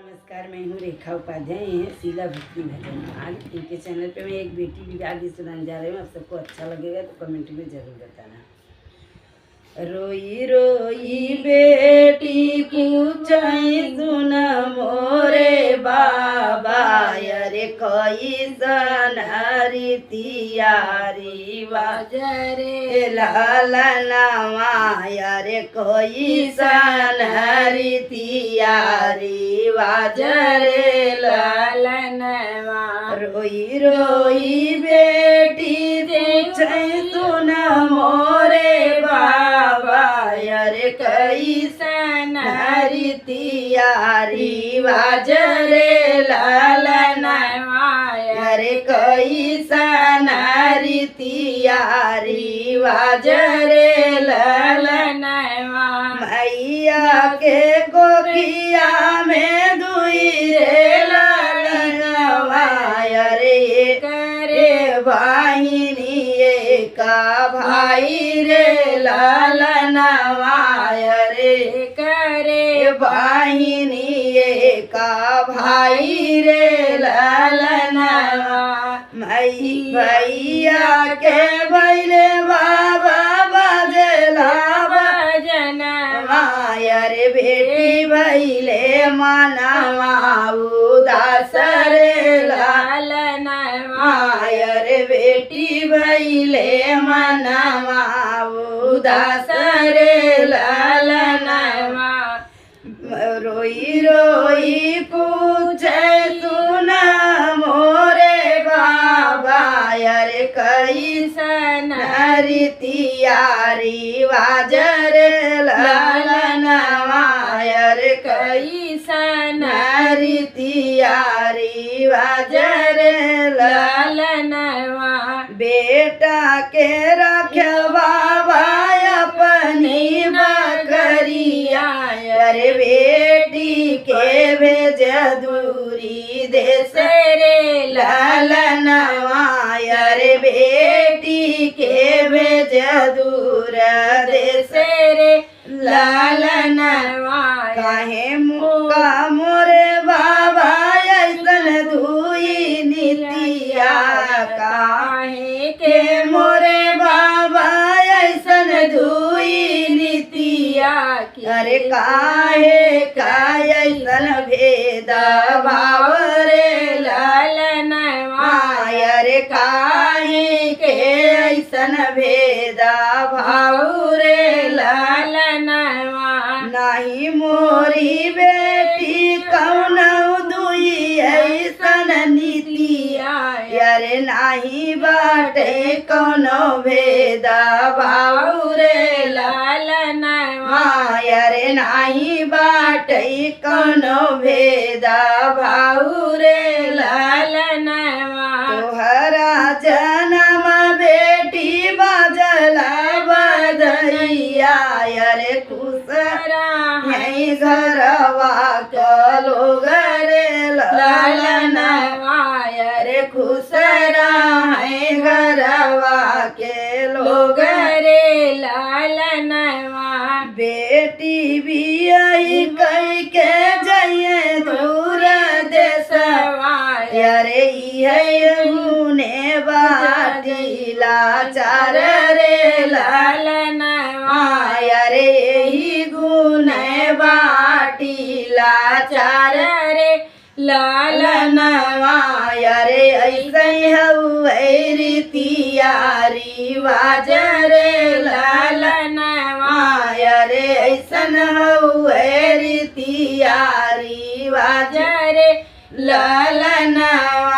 नमस्कार, मैं हूँ रेखा उपाध्याय। ये है शीला भक्ति भजन। आज इनके चैनल पे मैं एक बेटी भी गा गीत सुनाने जा रही हूँ। आप सबको अच्छा लगेगा तो कमेंट में ज़रूर बताना। रोई रोई बेटी पूछई सुन मोरे बाबा, अरे कैसन रीतियारी बाजरे लालनवा, अरे कैसन रीतियारी बाजरे लालनवा। रोई रोई बेटी पूछई सुन मोरे बाबा, अरे कैसन रीतियारी बाजरे लालनवा, अरे कैसन रीतियारी बाजरे लालनवा। मैया के गोखिया में दुई रे लालनवा, अरे करे वाहिनी का भाई रे लालनवा, अरे करे वाहिनी का भाई रे लालनवा। भैया के बैले बाबा बजला भजनवा, अरे बेटी बैले मनवा उदास रे लालनवा, अरे बेटी बैले मनवा उदास रे लालनवा। रोई रोई पूछे सुन मोरे बाबा, अरे कैसन रीतियारी बाजरे लालनवा, अरे कैसन रीतियारी बाजरे लालनवा। बेटा के रखवा अपनी बकरिया, अरे बेटी के भेज दूरी देश रे लालनवा, अरे बेटी के भेज दूर देश रे लालनवा। काहे मुका मोरे बाबा ऐसन दुई नीतिया, काहे के मोरे बाबा ऐसन दुई नीतिया, अरे काहे का ऐसन भेद भाव रे लालनवा, अरे काहे के ऐसन भेद भाव रे लालनवा। नाही मोरी बेटी कौन दुई ऐसन नीतिया, अरे नाही बाटे कौनो भेद भाव रे लालनवा, अरे नाही बाटे कौनो भेद भाव रे लालनवा। तोहरा जन्म बेटी बजला बधैया, अरे खुश है घरवा के लोग रे लालनवा, अरे खुश है घरवा के लोग रे लालनवा। बेटी भी आई कई के जाइए दूर देशवा, अरे गुने बाटी लाचार रे लालनवा, अरे यही गुने बाटी लाचार रे लालनवा। अरे ऐसे हउए रीतियारी बाजरे लालनवा, अरे ऐसन हउए रीतियारी बाजरे लालनवा।